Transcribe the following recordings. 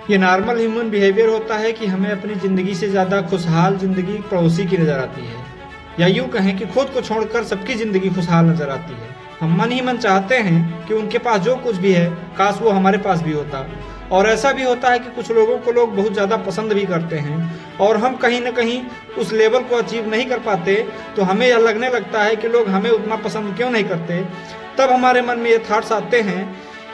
ये normal human behaviour होता है कि हमें अपनी ज़िंदगी से ज़्यादा खुशहाल ज़िंदगी पड़ोसी की नज़र आती है, या यूँ कहें कि खुद को छोड़कर सबकी ज़िंदगी खुशहाल नज़र आती है। हम मन ही मन चाहते हैं कि उनके पास जो कुछ भी है काश वो हमारे पास भी होता। और ऐसा भी होता है कि कुछ लोगों को लोग बहुत ज़्यादा पसंद भी करते हैं और हम कहीं ना कहीं उस लेवल को अचीव नहीं कर पाते, तो हमें यह लगने लगता है कि लोग हमें उतना पसंद क्यों नहीं करते। तब हमारे मन में ये थॉट्स आते हैं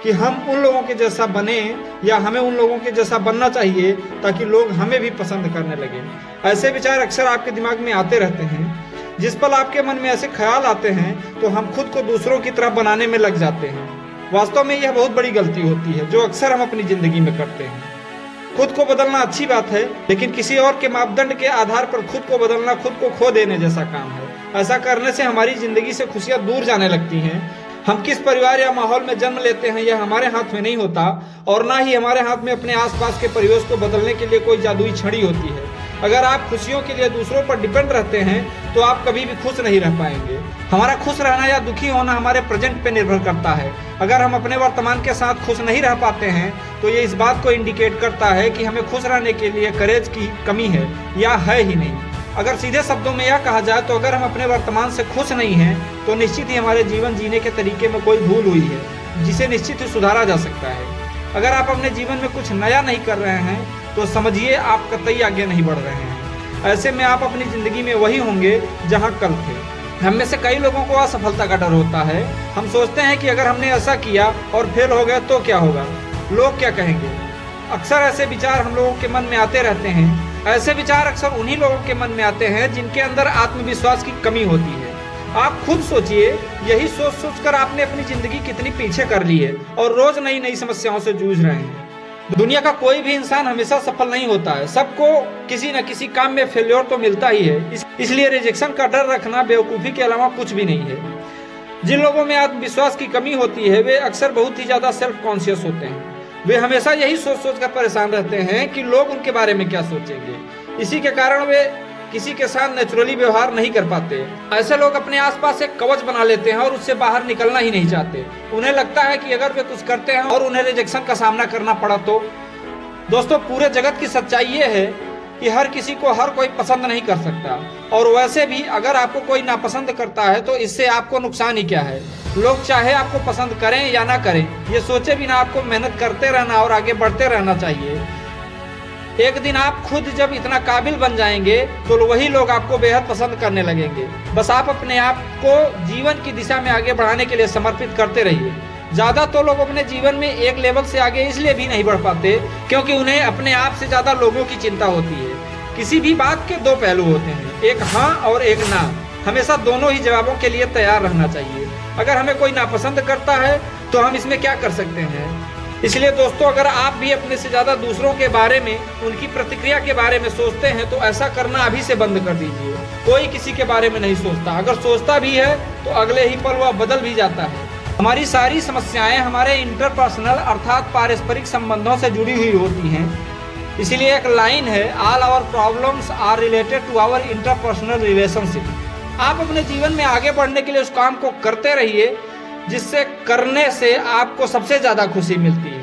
कि हम उन लोगों के जैसा बने, या हमें उन लोगों के जैसा बनना चाहिए ताकि लोग हमें भी पसंद करने लगे। ऐसे विचार अक्सर आपके दिमाग में आते रहते हैं। जिस पल आपके मन में ऐसे ख्याल आते हैं तो हम खुद को दूसरों की तरह बनाने में लग जाते हैं। वास्तव में यह बहुत बड़ी गलती होती है जो अक्सर हम अपनी ज़िंदगी में करते हैं। खुद को बदलना अच्छी बात है, लेकिन किसी और के मापदंड के आधार पर खुद को बदलना खुद को खो देने जैसा काम है। ऐसा करने से हमारी ज़िंदगी से खुशियाँ दूर जाने लगती हैं। हम किस परिवार या माहौल में जन्म लेते हैं यह हमारे हाथ में नहीं होता, और ना ही हमारे हाथ में अपने आसपास के परिवेश को बदलने के लिए कोई जादुई छड़ी होती है। अगर आप खुशियों के लिए दूसरों पर डिपेंड रहते हैं तो आप कभी भी खुश नहीं रह पाएंगे। हमारा खुश रहना या दुखी होना हमारे प्रेजेंट पे निर्भर करता है। अगर हम अपने वर्तमान के साथ खुश नहीं रह पाते हैं तो ये इस बात को इंडिकेट करता है कि हमें खुश रहने के लिए करेज की कमी है या है ही नहीं। अगर सीधे शब्दों में यह कहा जाए तो अगर हम अपने वर्तमान से खुश नहीं हैं तो निश्चित ही हमारे जीवन जीने के तरीके में कोई भूल हुई है जिसे निश्चित ही सुधारा जा सकता है। अगर आप अपने जीवन में कुछ नया नहीं कर रहे हैं तो समझिए आप कतई आगे नहीं बढ़ रहे हैं। ऐसे में आप अपनी ज़िंदगी में वही होंगे जहां कल थे। हम में से कई लोगों को असफलता का डर होता है। हम सोचते हैं कि अगर हमने ऐसा किया और फेल हो गए तो क्या होगा, लोग क्या कहेंगे। अक्सर ऐसे विचार हम लोगों के मन में आते रहते हैं। ऐसे विचार अक्सर उन्हीं लोगों के मन में आते हैं जिनके अंदर आत्मविश्वास की कमी होती है। आप खुद सोचिए, यही सोच सोचकर आपने अपनी ज़िंदगी कितनी पीछे कर ली है और रोज़ नई नई समस्याओं से जूझ रहे हैं। दुनिया का कोई भी इंसान हमेशा सफल नहीं होता है। सबको किसी न किसी काम में फेल्योर तो मिलता ही है। इसलिए रिजेक्शन का डर रखना बेवकूफ़ी के अलावा कुछ भी नहीं है। जिन लोगों में आत्मविश्वास की कमी होती है वे अक्सर बहुत ही ज़्यादा सेल्फ कॉन्शियस होते हैं। वे हमेशा यही सोच सोच कर परेशान रहते हैं कि लोग उनके बारे में क्या सोचेंगे। इसी के कारण वे किसी के साथ नेचुरली व्यवहार नहीं कर पाते। ऐसे लोग अपने आसपास एक कवच बना लेते हैं और उससे बाहर निकलना ही नहीं चाहते। उन्हें लगता है कि अगर वे कुछ करते हैं और उन्हें रिजेक्शन का सामना करना पड़ा तो। दोस्तों, पूरे जगत की सच्चाई ये है कि हर किसी को हर कोई पसंद नहीं कर सकता, और वैसे भी अगर आपको कोई नापसंद करता है तो इससे आपको नुकसान ही क्या है। लोग चाहे आपको पसंद करें या ना करें, ये सोचे बिना आपको मेहनत करते रहना और आगे बढ़ते रहना चाहिए। एक दिन आप खुद जब इतना काबिल बन जाएंगे तो वही लोग आपको बेहद पसंद करने लगेंगे। बस आप अपने आप को जीवन की दिशा में आगे बढ़ाने के लिए समर्पित करते रहिए। ज़्यादा तो लोग अपने जीवन में एक लेवल से आगे इसलिए भी नहीं बढ़ पाते क्योंकि उन्हें अपने आप से ज़्यादा लोगों की चिंता होती है। किसी भी बात के दो पहलू होते हैं, एक हाँ और एक ना। हमेशा दोनों ही जवाबों के लिए तैयार रहना चाहिए। अगर हमें कोई नापसंद करता है तो हम इसमें क्या कर सकते हैं। इसलिए दोस्तों, अगर आप भी अपने से ज़्यादा दूसरों के बारे में, उनकी प्रतिक्रिया के बारे में सोचते हैं तो ऐसा करना अभी से बंद कर दीजिए। कोई किसी के बारे में नहीं सोचता, अगर सोचता भी है तो अगले ही पल वह बदल भी जाता है। हमारी सारी समस्याएं हमारे इंटरपर्सनल अर्थात पारस्परिक संबंधों से जुड़ी हुई होती हैं। इसीलिए एक लाइन है, all our problems are related to our interpersonal relationship. आप अपने जीवन में आगे बढ़ने के लिए उस काम को करते रहिए जिससे करने से आपको सबसे ज़्यादा खुशी मिलती है।